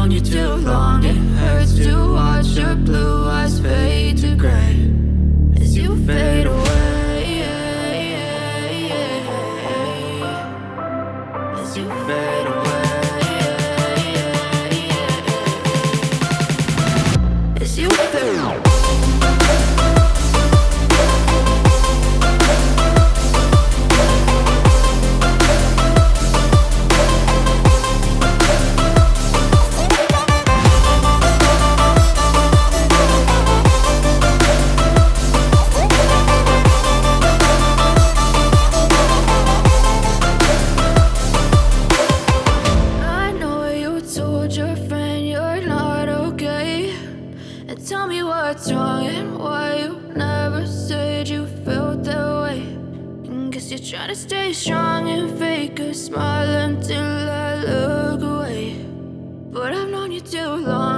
known you too long. It hurts to watch your blue eyes fade to gray as you fade away, as you fade away, as you fade away. Tell me what's wrong and why you never said you felt that way. And guess you're trying to stay strong and fake a smile until I look away. But I've known you too long.